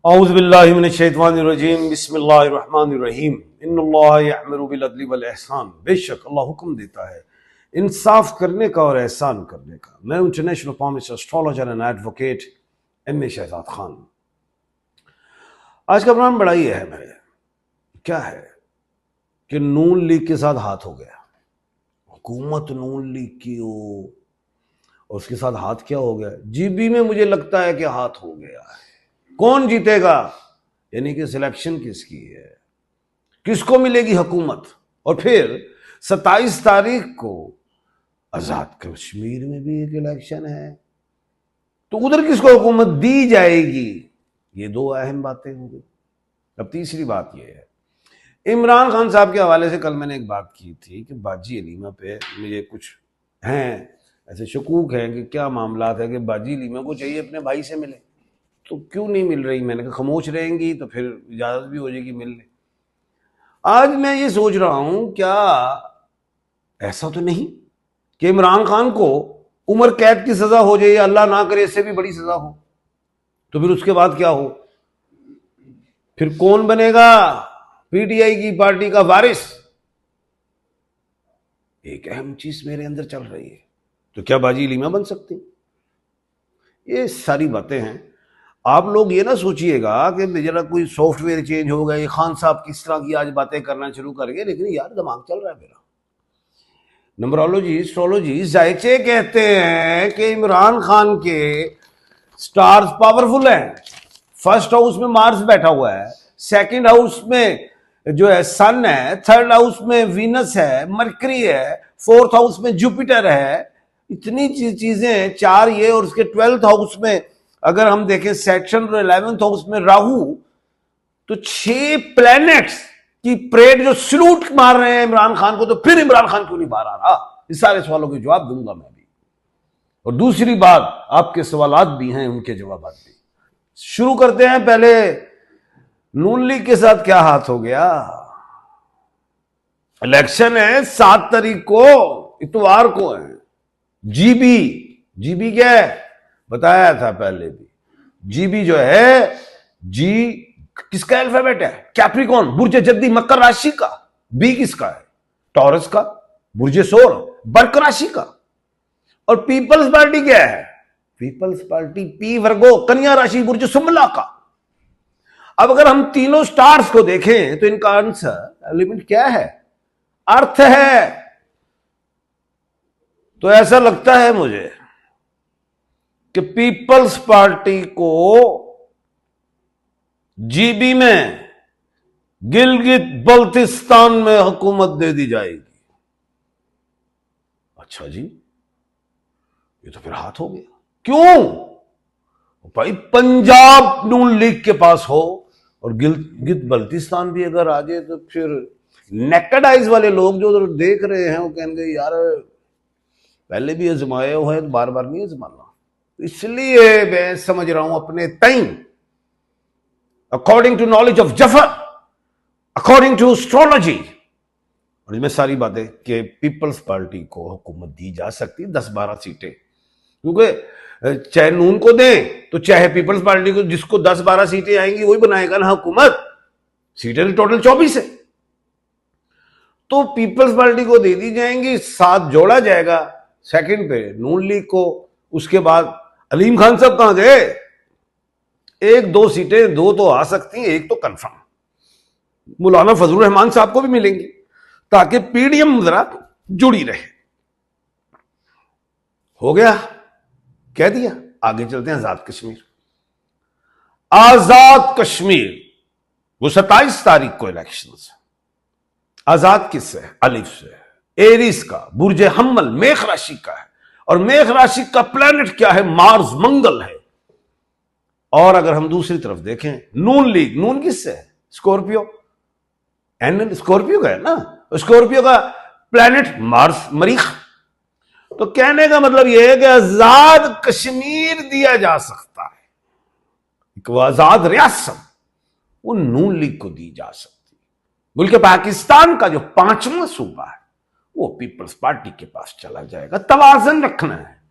औज़ुबिल्लाहि मिनश्शैतानिर्रजीम बिस्मिल्लाहिर्रहमानिर्रहीम इन्नल्लाह यअमुरु बिल अदलि वल इहसान। बेशक अल्लाह हुक्म देता है इंसाफ करने का और एहसान करने का। मैं international palmist astrologer and advocate M A Shahzad Khan. आज का प्रोग्राम बड़ा ही अहम है। क्या है कि नून लीग के साथ हाथ हो गया, हुकूमत नून लीग की हो और उसके साथ हाथ क्या हो गया। जीबी में मुझे लगता है कि हाथ हो गया है। कौन जीतेगा, यानी कि सिलेक्शन किसकी है, किसको मिलेगी हुकूमत। और फिर 27 तारीख को आजाद कश्मीर में भी एक इलेक्शन है, तो उधर किसको हुकूमत दी जाएगी। ये दो अहम बातें होंगी। अब तीसरी बात यह है, इमरान खान साहब के हवाले से कल मैंने एक बात की थी कि बाजी अलीमा पे मुझे कुछ हैं ऐसे शकूक हैं कि क्या मामला है कि बाजी अलीमा को चाहिए अपने भाई से मिले, तो क्यों नहीं मिल रही। मैंने कहा खामोश रहेंगी तो फिर इजाजत भी हो जाएगी मिलने। आज मैं ये सोच रहा हूं, क्या ऐसा तो नहीं कि इमरान खान को उम्र कैद की सजा हो जाए, अल्लाह ना करे इससे भी बड़ी सजा हो, तो फिर उसके बाद क्या हो, फिर कौन बनेगा पीटीआई की पार्टी का वारिस। एक अहम चीज मेरे अंदर चल रही है, तो क्या बाजी अलीमा बन सकती। ये सारी बातें हैं। आप लोग ये ना सोचिएगा कि जरा कोई सॉफ्टवेयर चेंज हो गया, ये खान साहब किस तरह की आज बातें करना शुरू कर गए, लेकिन यार दिमाग चल रहा है मेरा। नंबरोलॉजी एस्ट्रोलॉजी जायचे कहते हैं कि इमरान खान के स्टार्स पावरफुल हैं। फर्स्ट हाउस में मार्स बैठा हुआ है, सेकंड हाउस में जो है सन है, थर्ड हाउस में वीनस है, मरकरी है, फोर्थ हाउस में जुपिटर है। इतनी चीजें, चार ये, और उसके 12th हाउस में अगर हम देखें सेक्शन, 11th हाउस में राहु, तो 6 प्लैनेट्स की परेड जो सलूट मार रहे हैं इमरान खान को, तो फिर इमरान खान क्यों नहीं बाहर आ रहा। इस सारे सवालों के जवाब दूंगा मैं भी, और दूसरी बात आपके सवालात भी हैं, उनके जवाब भी। शुरू करते हैं। पहले नून लीग के साथ क्या हाथ हो गया। इलेक्शन है 7 तारीख को, इतवार को है। जीबी क्या है बताया था पहले भी। जीबी जो है, जी किसका अल्फाबेट है, कैप्रिकॉन, बुर्ज जद्दी, मकर राशि का। बी किसका है, टॉरस का, बुर्ज सौर, बर्क राशि का। और पीपल्स पार्टी क्या है, पीपल्स पार्टी पी वर्गो, कन्या राशि, बुर्ज सुमला का। अब अगर हम तीनों स्टार्स को देखें तो इनका आंसर एलिमेंट क्या है, अर्थ है। तो ऐसा लगता है मुझे कि पीपल्स पार्टी को जीबी में, गिलगित बल्तिस्तान में हुकूमत दे दी जाएगी। अच्छा जी, ये तो फिर हाथ हो गया। क्यों भाई, पंजाब नून लीग के पास हो और गिलगित बल्तिस्तान भी अगर आ जाए, तो फिर नेकेड आइज वाले लोग जो उधर देख रहे हैं वो कहेंगे यार पहले भी आजमाया हुआ है तो बार बार नहीं आजमाना। इसलिए मैं समझ रहा हूं अपने तई, according to knowledge of Zafar, according to astrology, और इसमें सारी बातें कि पीपल्स पार्टी को हुकूमत दी जा सकती 10-12 सीटें। क्योंकि चाहे नून को दें तो चाहे पीपल्स पार्टी को, जिसको 10-12 सीटें आएंगी वही बनाएगा ना हुकूमत। सीटें टोटल 24 है, तो पीपल्स पार्टी को दे दी जाएंगी, 7 जोड़ा जाएगा सेकंड पे नून लीग को। उसके बाद अलीम खान साहब कहां गए, 1-2 सीटें, 2 तो आ सकती हैं, 1 तो कंफर्म मौलाना फजलुर रहमान साहब को भी मिलेंगी, ताकि पीडीएम जरा जुड़ी रहे। हो गया, कह दिया। आगे चलते हैं आजाद कश्मीर। आजाद कश्मीर वो 27 तारीख को इलेक्शन है। आजाद किससे है, अलिफ से है, एरिस का, बुर्ज हम्मल, मेष राशि का है। और मेष राशि का प्लैनेट क्या है, मार्स, मंगल है। और अगर हम दूसरी तरफ देखें नून लीग, नून किससे है, स्कॉर्पियो, एन स्कॉर्पियो का है ना, स्कॉर्पियो का प्लैनेट मार्स, मरीख। तो कहने का मतलब यह है कि आजाद कश्मीर दिया जा सकता है, एक आजाद रियासत वो नून लीग को दी जा सकती है। मुल्क पाकिस्तान का जो 5वां सूबा है वो पीपल्स पार्टी के पास चला जाएगा। तवाज़ुन रखना है।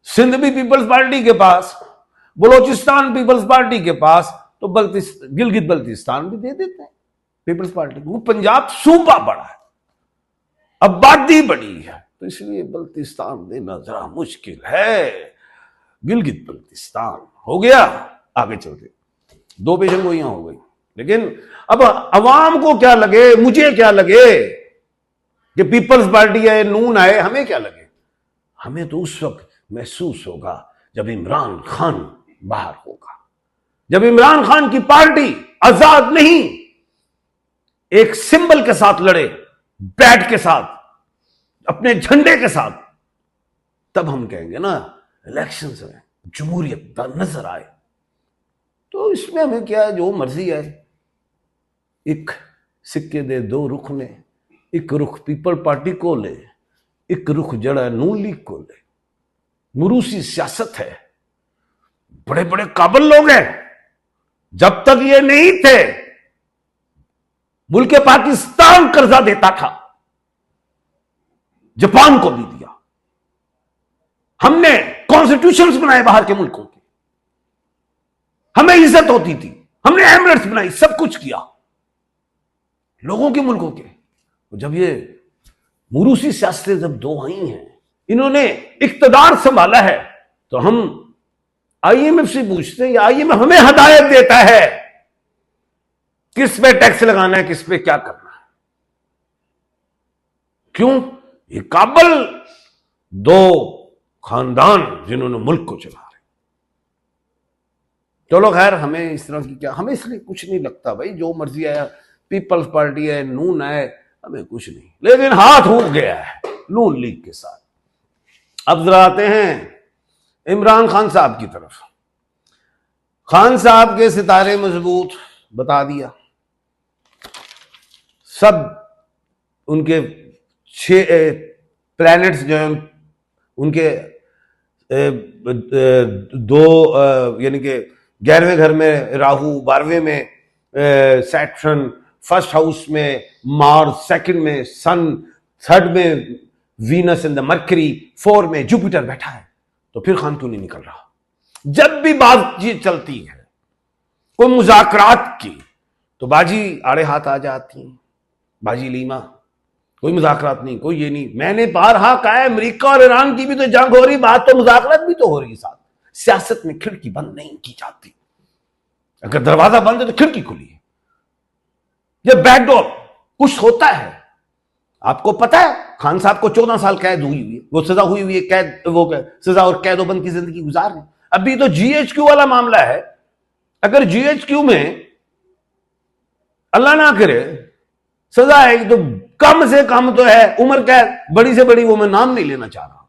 सिंध भी पीपल्स पार्टी के पास, बलोचिस्तान पीपल्स पार्टी के पास तो गिलगित बल्तिस्तान भी दे देते हैं पीपल्स पार्टी को। पंजाब सूबा बड़ा है, आबादी बड़ी है, तो इसलिए बल्तिस्तान देना जरा मुश्किल है। गिलगित बल्तिस्तान हो गया, आगे चलते 2 पेशन गोइयां हो गई। लेकिन अब अवाम को क्या लगे, मुझे क्या लगे कि पीपल्स पार्टी है, नून है, हमें क्या लगे? हमें तो उस वक्त महसूस होगा जब इमरान खान बाहर होगा, जब इमरान खान की पार्टी आजाद नहीं एक सिंबल के साथ लड़े, बैट के साथ, अपने झंडे के साथ, तब हम कहेंगे ना इलेक्शंस में जमहूरियत नजर आए। तो इसमें हमें क्या है, जो मर्जी है। एक सिक्के दे 2 रुख ने, एक रुख पीपल पार्टी को ले, एक रुख जड़ा नून लीग को ले। मुरूसी सियासत है, बड़े बड़े काबिल लोग हैं। जब तक ये नहीं थे, मुल्क पाकिस्तान कर्जा देता था, जापान को भी दिया। हमने कॉन्स्टिट्यूशंस बनाए बाहर के मुल्कों के, हमें इज्जत होती थी, हमने एमिरेट्स बनाई, सब कुछ किया लोगों के मुल्कों के। जब ये मुरूसी सियासतें जब 2 आई हैं, इन्होंने इक्तदार संभाला है, तो हम आईएमएफ से पूछते हैं, आईएमएफ हमें हदायत देता है किस पे टैक्स लगाना है, किस पे क्या करना है। क्यों? ये काबल 2 खानदान जिन्होंने मुल्क को चला रहे। चलो खैर, हमें इस तरह की क्या, हमें इसलिए कुछ नहीं लगता भाई, जो मर्जी आया, पीपल्स पार्टी है, नून है, हमें कुछ नहीं। लेकिन हाथ हो गया है नून लीग के साथ। अब जरा आते हैं इमरान खान साहब की तरफ। खान साहब के सितारे मजबूत, बता दिया। सब उनके 6 प्लैनेट्स जो हैं, उनके 2 यानी कि 11वें घर में राहु, 12वें में सैटर्न, फर्स्ट हाउस में मार्स, सेकंड में सन, थर्ड में वीनस एंड द मरकरी, 4 में जुपिटर बैठा है। तो फिर खान क्यों नहीं निकल रहा? जब भी बातचीत चलती है कोई मुज़ाकरात की, तो बाजी आड़े हाथ आ जाती है, बाजी लीमा, कोई मुज़ाकरात नहीं, कोई ये नहीं। मैंने बारहा कहा है, अमेरिका और ईरान की भी तो जंग हो रही, बात तो मुज़ाकरात भी तो हो रही साथ। सियासत में खिड़की बंद नहीं की जाती, अगर दरवाजा बंद है तो खिड़की खुली है। ये बैकडोर कुछ होता है। आपको पता है खान साहब को 14 साल कैद हुई है, वो सजा हुई हुई है, कैद वो सजा और कैदोबंद की जिंदगी गुजार रहे। अभी तो जीएचक्यू वाला मामला है। अगर जीएचक्यू में अल्लाह ना करे सजा है, तो कम से कम तो है उम्र कैद, बड़ी से बड़ी वो मैं नाम नहीं लेना चाह रहा।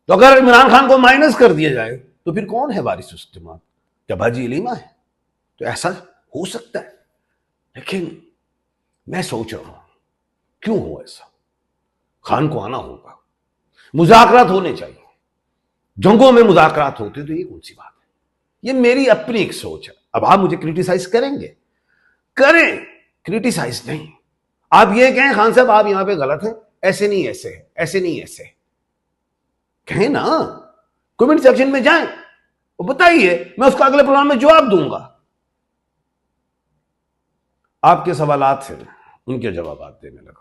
तो अगर इमरान खान को माइनस कर दिया जाए तो फिर कौन है वारिस उसके बाद? क्या बाजी अलीमा है? तो ऐसा हो सकता है। लेकिन मैं सोच रहा हूं क्यों हो ऐसा। खान को आना होगा, मुज़ाकरात होने चाहिए। जंगों में मुज़ाकरात होते तो ये कौन सी बात है? ये मेरी अपनी एक सोच है। अब आप मुझे क्रिटिसाइज करेंगे, करें, क्रिटिसाइज नहीं। आप ये कहें खान साहब आप यहां पे गलत हैं, ऐसे नहीं ऐसे है, ऐसे नहीं ऐसे, कहें ना, कमेंट सेक्शन में जाएं और बताइए, मैं उसका अगले प्रोग्राम में जवाब दूंगा। आपके सवालात से उनके जवाब देने लगा।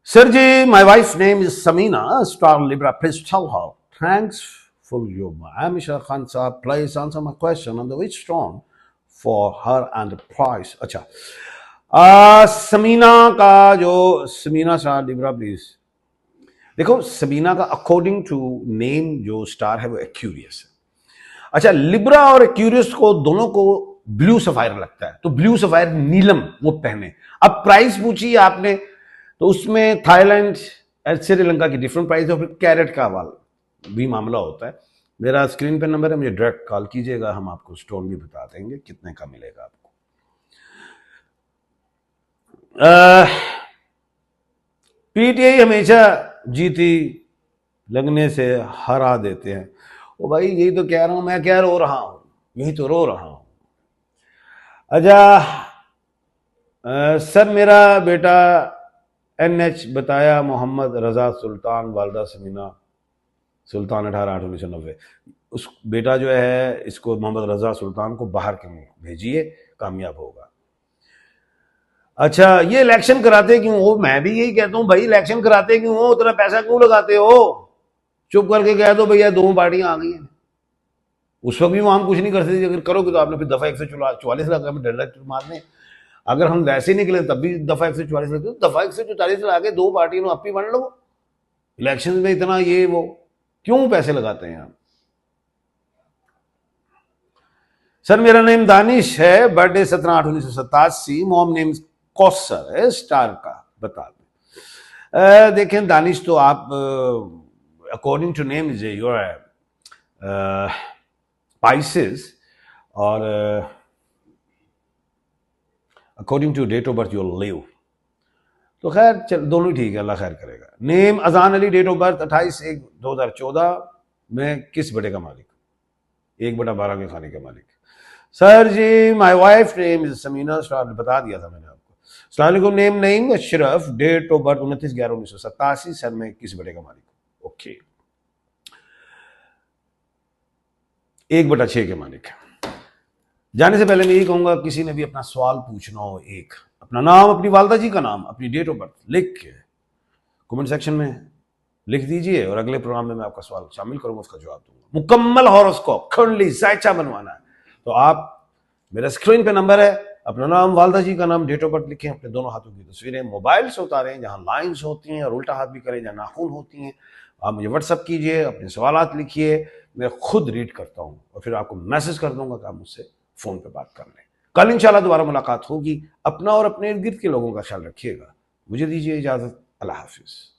Sir ji, my wife's name is Samina, star Libra. Please tell her. Thanks for your Amisha Khan sahab. Please answer my question on the which stone for her and the price. अच्छा, समीना का जो Samina star Libra, please देखो, समीना का according to name जो star है वो Aquarius है। अच्छा, लिब्रा और एक्यूरियस को दोनों को ब्लू सफायर लगता है, तो ब्लू सफायर नीलम वो पहने। अब प्राइस पूछिए आपने, तो उसमें थाईलैंड श्रीलंका की डिफरेंट प्राइस है, फिर कैरेट का भी मामला होता है। मेरा स्क्रीन पे नंबर है, मुझे डायरेक्ट कॉल कीजिएगा, हम आपको स्टोन भी बता देंगे कितने का मिलेगा आपको। पीटीआई हमेशा जीती लगने से हरा देते हैं। ओ भाई, यही तो कह रहा हूं, मैं क्या रो रहा हूं, यही तो रो रहा हूं। अच्छा सर, मेरा बेटा NH बताया मोहम्मद रजा सुल्तान, वालदा समीना सुल्तान, 18/8/1990। उस बेटा जो है इसको मोहम्मद रजा सुल्तान को बाहर के मुल्क भेजिए, कामयाब होगा। अच्छा, ये इलेक्शन कराते क्यों हो? मैं भी यही कहता हूं भाई, इलेक्शन कराते क्यों हो? उतना पैसा क्यों लगाते हो? चुप करके कह दो भैया 2 पार्टियां आ गई हैं। उस वक्त भी वहां हम कुछ नहीं करते थे, अगर करोगे तो आपने फिर दफा 144 लगा में डायरेक्ट मारने। अगर हम वैसे निकले तब भी दफा 144 लगते, दफा 144 लगा के 2 पार्टियों आप ही बन लो। इलेक्शन में इतना ये वो क्यों पैसे लगाते हैं आप? सर मेरा नेम दानिश है, बर्थडे 17/8/1987, मॉम नेम कौसर है, स्टार का बता दें। देखें दानिश, तो आप according to name is your Pisces, और according to date of birth your live. तो खैर चल, दोनों ही ठीक है, अल्लाह खैर करेगा। नेम अजान अली, डेट ऑफ बर्थ 28/1/2014। मैं किस बड़े का मालिक? 1/12 के खाने का मालिक। Sir ji my wife name is Samina, बता दिया था मैंने आपको। अस्सलाम वालेकुम, नेम नहीं Ashraf, date of birth 29/11/1987। Sir मैं किस बड़े का मालिक? ओके, 1/6 के मालिक। जाने से पहले मैं यही कहूंगा, किसी ने भी अपना सवाल पूछना हो, एक अपना नाम, अपनी वालदा जी का नाम, अपनी डेट ऑफ बर्थ लिख के कमेंट सेक्शन में लिख दीजिए, और अगले प्रोग्राम में मैं आपका सवाल शामिल करूंगा, उसका जवाब दूंगा। मुकम्मल हॉरोस्कोप खंडली जायचा बनवाना है तो आप, मेरा स्क्रीन पे नंबर है, अपना नाम, वालदा जी का नाम, डेट ऑफ बर्थ लिखें, अपने दोनों हाथों की तस्वीरें मोबाइल से उतारें, जहां लाइंस होती हैं, और उल्टा हाथ भी करें जहां नाखून होती हैं। आप मुझे व्हाट्सअप कीजिए, अपने सवालात लिखिए, मैं खुद रीड करता हूं और फिर आपको मैसेज कर दूंगा कि आप मुझसे फोन पे बात कर लें। कल इंशाल्लाह दोबारा मुलाकात होगी। अपना और अपने इर्द गिर्द के लोगों का ख्याल रखिएगा। मुझे दीजिए इजाजत। अल्लाह हाफिज।